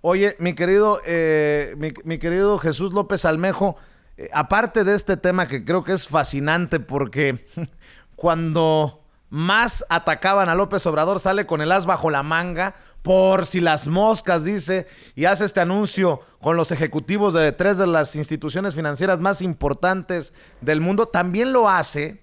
Oye, mi querido Jesús López Almejo, aparte de este tema que creo que es fascinante porque cuando más atacaban a López Obrador sale con el as bajo la manga, por si las moscas, dice, y hace este anuncio con los ejecutivos de tres de las instituciones financieras más importantes del mundo. También lo hace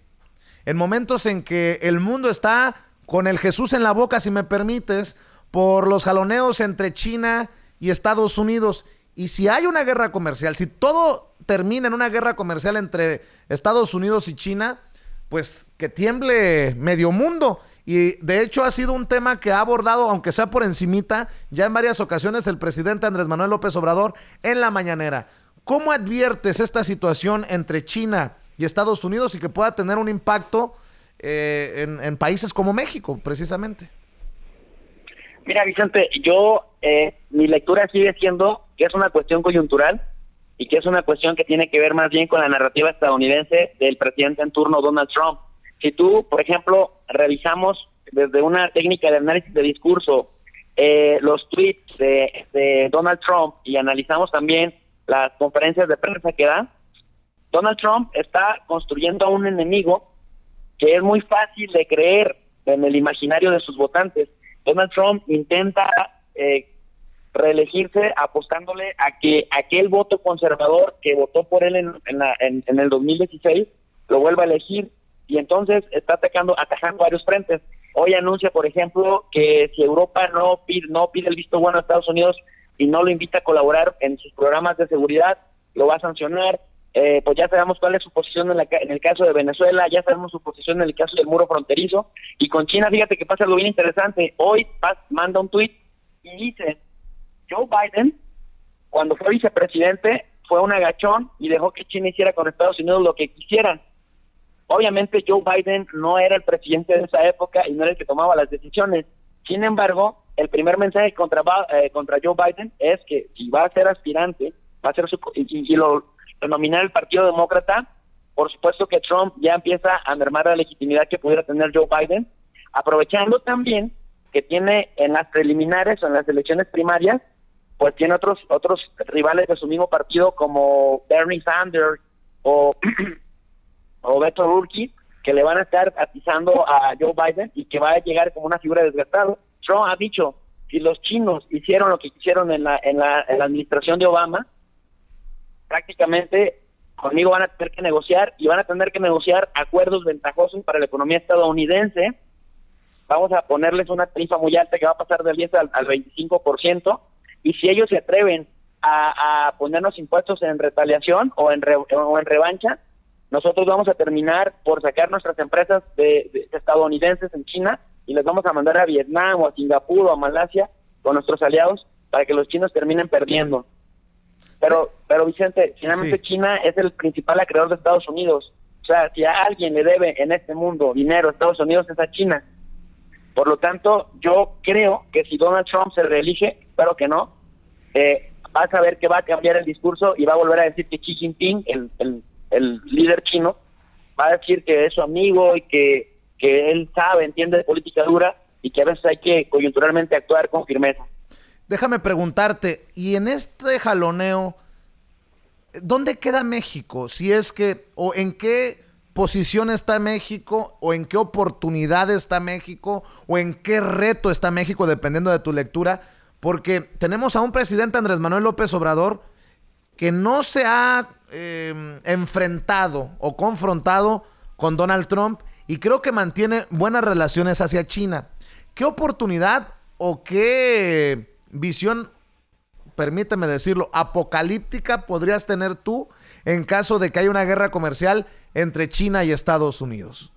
en momentos en que el mundo está con el Jesús en la boca, si me permites, por los jaloneos entre China y Estados Unidos. Y si hay una guerra comercial, si todo termina en una guerra comercial entre Estados Unidos y China, pues que tiemble medio mundo. Y de hecho ha sido un tema que ha abordado, aunque sea por encimita, ya en varias ocasiones el presidente Andrés Manuel López Obrador en la mañanera. ¿Cómo adviertes esta situación entre China y Estados Unidos y que pueda tener un impacto en países como México, precisamente? Mira, Vicente, mi lectura sigue siendo que es una cuestión coyuntural y que es una cuestión que tiene que ver más bien con la narrativa estadounidense del presidente en turno, Donald Trump. Si tú, por ejemplo, revisamos desde una técnica de análisis de discurso los tweets de Donald Trump y analizamos también las conferencias de prensa que da, Donald Trump está construyendo a un enemigo que es muy fácil de creer en el imaginario de sus votantes. Donald Trump intenta reelegirse apostándole a que aquel voto conservador que votó por él en el 2016 lo vuelva a elegir, y entonces está atacando varios frentes. Hoy anuncia, por ejemplo, que si Europa no pide el visto bueno a Estados Unidos y no lo invita a colaborar en sus programas de seguridad, lo va a sancionar. Pues ya sabemos cuál es su posición en el caso de Venezuela, ya sabemos su posición en el caso del muro fronterizo, y con China, fíjate que pasa algo bien interesante. Hoy manda un tuit y dice: Joe Biden, cuando fue vicepresidente, fue un agachón y dejó que China hiciera con Estados Unidos lo que quisieran. Obviamente Joe Biden no era el presidente de esa época y no era el que tomaba las decisiones. Sin embargo, el primer mensaje contra Joe Biden es que si va a ser aspirante, va a ser y lo nominar el Partido Demócrata, por supuesto que Trump ya empieza a mermar la legitimidad que pudiera tener Joe Biden, aprovechando también que tiene en las preliminares o en las elecciones primarias, pues tiene otros rivales de su mismo partido como Bernie Sanders o Beto O'Rourke, que le van a estar atizando a Joe Biden y que va a llegar como una figura desgastada. Trump ha dicho: si los chinos hicieron lo que quisieron en la administración de Obama, prácticamente conmigo van a tener que negociar, y van a tener que negociar acuerdos ventajosos para la economía estadounidense. Vamos a ponerles una tarifa muy alta que va a pasar del 10 al 25%, y si ellos se atreven a ponernos impuestos en retaliación o en revancha, nosotros vamos a terminar por sacar nuestras empresas de estadounidenses en China y les vamos a mandar a Vietnam o a Singapur o a Malasia con nuestros aliados para que los chinos terminen perdiendo. Pero Vicente, finalmente sí, China es el principal acreedor de Estados Unidos. O sea, si a alguien le debe en este mundo dinero a Estados Unidos es a China. Por lo tanto, yo creo que si Donald Trump se reelige, espero que no, vas a ver que va a cambiar el discurso y va a volver a decir que Xi Jinping, el líder chino, va a decir que es su amigo y que él entiende de política dura y que a veces hay que coyunturalmente actuar con firmeza. Déjame preguntarte, y en este jaloneo, ¿dónde queda México? Si es que, o en qué posición está México, o en qué oportunidad está México, o en qué reto está México, dependiendo de tu lectura, porque tenemos a un presidente, Andrés Manuel López Obrador, que no se ha enfrentado o confrontado con Donald Trump, y creo que mantiene buenas relaciones hacia China. ¿Qué oportunidad o qué visión, permíteme decirlo, apocalíptica podrías tener tú en caso de que haya una guerra comercial entre China y Estados Unidos?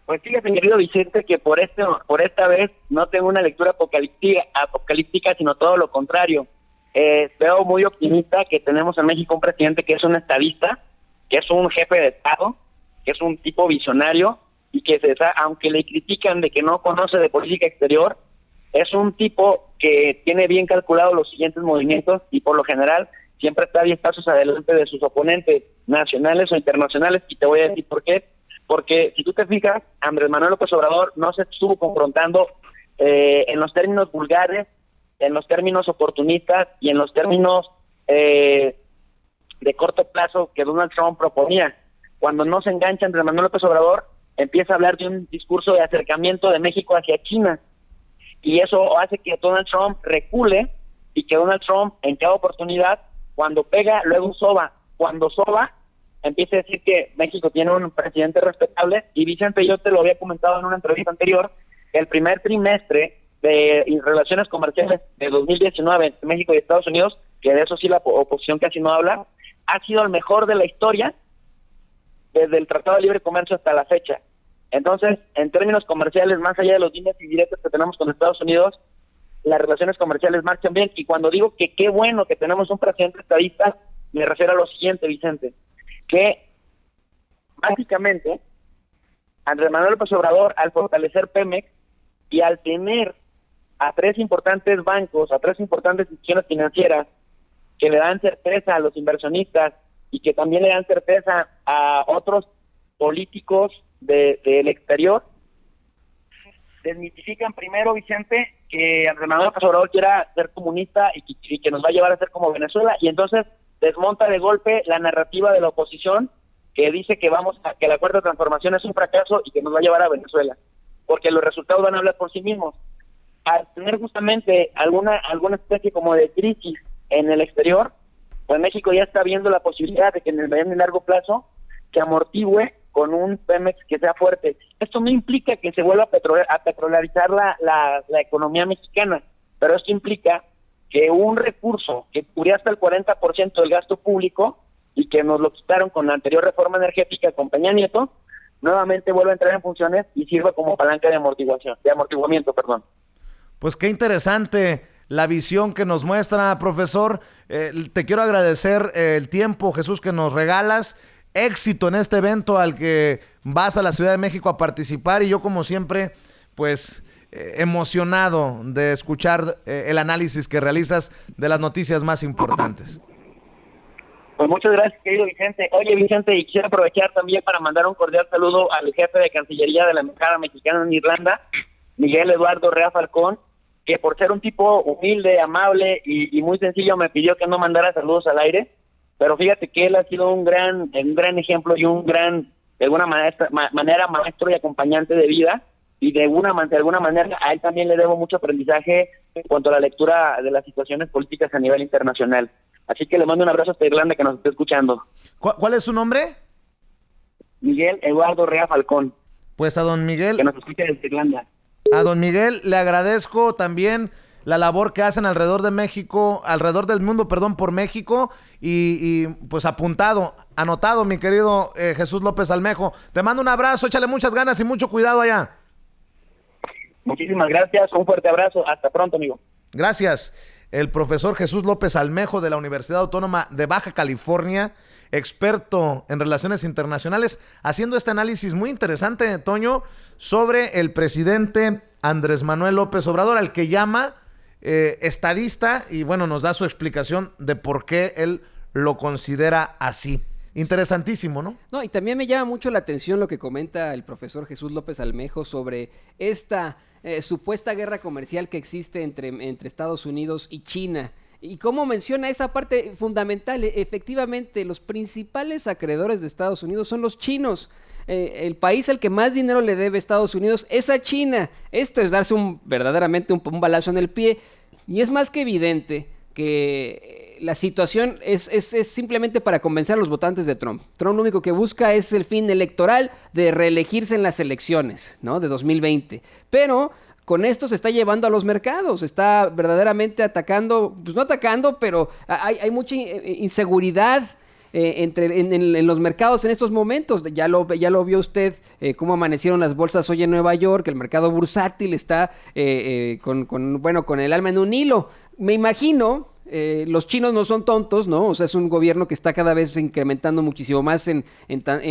Pues fíjate, querido Vicente, que por esta vez no tengo una lectura apocalíptica, sino todo lo contrario. Veo muy optimista que tenemos en México un presidente que es un estadista, que es un jefe de Estado, que es un tipo visionario y que aunque le critican de que no conoce de política exterior, es un tipo que tiene bien calculado los siguientes movimientos y por lo general siempre está 10 pasos adelante de sus oponentes nacionales o internacionales, y te voy a decir por qué. Porque si tú te fijas, Andrés Manuel López Obrador no se estuvo confrontando en los términos vulgares en los términos oportunistas y en los términos de corto plazo que Donald Trump proponía. Cuando no se engancha Andrés Manuel López Obrador, empieza a hablar de un discurso de acercamiento de México hacia China, y eso hace que Donald Trump recule y que Donald Trump en cada oportunidad, cuando pega, luego soba. Cuando soba, empieza a decir que México tiene un presidente respetable. Y Vicente, yo te lo había comentado en una entrevista anterior, que el primer trimestre de relaciones comerciales de 2019 entre México y Estados Unidos, que de eso sí la oposición casi no habla, ha sido el mejor de la historia desde el Tratado de Libre Comercio hasta la fecha. Entonces, en términos comerciales, más allá de los dimes y diretes que tenemos con Estados Unidos, las relaciones comerciales marchan bien. Y cuando digo que qué bueno que tenemos un presidente estadista, me refiero a lo siguiente, Vicente, que básicamente Andrés Manuel López Obrador, al fortalecer Pemex y al tener a tres importantes bancos, a tres importantes instituciones financieras que le dan certeza a los inversionistas y que también le dan certeza a otros políticos del exterior, desmitifican primero, Vicente, que Andrés Manuel López Obrador quiera ser comunista y que nos va a llevar a ser como Venezuela, y entonces desmonta de golpe la narrativa de la oposición que dice que que la cuarta transformación es un fracaso y que nos va a llevar a Venezuela, porque los resultados van a hablar por sí mismos. Al tener justamente alguna especie como de crisis en el exterior, pues México ya está viendo la posibilidad de que en el mediano y largo plazo se amortigüe con un Pemex que sea fuerte. Esto no implica que se vuelva a petrolarizar la economía mexicana, pero esto implica que un recurso que cubría hasta el 40% del gasto público y que nos lo quitaron con la anterior reforma energética con Peña Nieto, nuevamente vuelve a entrar en funciones y sirva como palanca de amortiguamiento. Pues qué interesante la visión que nos muestra, profesor. Te quiero agradecer el tiempo, Jesús, que nos regalas. Éxito en este evento al que vas a la Ciudad de México a participar, y yo, como siempre, pues emocionado de escuchar el análisis que realizas de las noticias más importantes. Pues muchas gracias, querido Vicente. Oye, Vicente, y quisiera aprovechar también para mandar un cordial saludo al jefe de Cancillería de la Embajada Mexicana en Irlanda, Miguel Eduardo Rea Falcón, que por ser un tipo humilde, amable y muy sencillo me pidió que no mandara saludos al aire, pero fíjate que él ha sido un gran ejemplo y un gran, de alguna manera, maestro y acompañante de vida, y de alguna manera a él también le debo mucho aprendizaje en cuanto a la lectura de las situaciones políticas a nivel internacional. Así que le mando un abrazo hasta Irlanda, que nos esté escuchando. ¿Cuál es su nombre? Miguel Eduardo Rea Falcón. Pues a don Miguel, que nos escucha desde Irlanda. A don Miguel le agradezco también la labor que hacen alrededor de México, alrededor del mundo, por México, y pues anotado, mi querido Jesús López Almejo. Te mando un abrazo, échale muchas ganas y mucho cuidado allá. Muchísimas gracias, un fuerte abrazo, hasta pronto, amigo. Gracias. El profesor Jesús López Almejo de la Universidad Autónoma de Baja California, experto en relaciones internacionales, haciendo este análisis muy interesante, Toño, sobre el presidente Andrés Manuel López Obrador, al que llama estadista, y bueno, nos da su explicación de por qué él lo considera así. Interesantísimo, ¿no? No, y también me llama mucho la atención lo que comenta el profesor Jesús López Almejo sobre esta supuesta guerra comercial que existe entre Estados Unidos y China. Y cómo menciona esa parte fundamental. Efectivamente, los principales acreedores de Estados Unidos son los chinos. El país al que más dinero le debe Estados Unidos es a China. Esto es darse verdaderamente un balazo en el pie. Y es más que evidente que la situación es simplemente para convencer a los votantes de Trump. Trump lo único que busca es el fin electoral de reelegirse en las elecciones, ¿no?, de 2020. Pero con esto se está llevando a los mercados, está verdaderamente atacando, pues no atacando, pero hay mucha inseguridad en los mercados en estos momentos. Ya lo vio usted, cómo amanecieron las bolsas hoy en Nueva York. El mercado bursátil está con el alma en un hilo. Me imagino, los chinos no son tontos, ¿no? O sea, es un gobierno que está cada vez incrementando muchísimo más en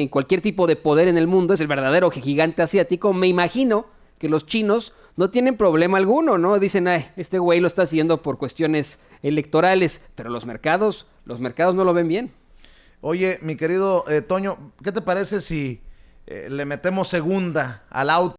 cualquier tipo de poder en el mundo. Es el verdadero gigante asiático. Me imagino que los chinos no tienen problema alguno, ¿no? Dicen, este güey lo está haciendo por cuestiones electorales, pero los mercados no lo ven bien. Oye, mi querido Toño, ¿qué te parece si le metemos segunda al auto?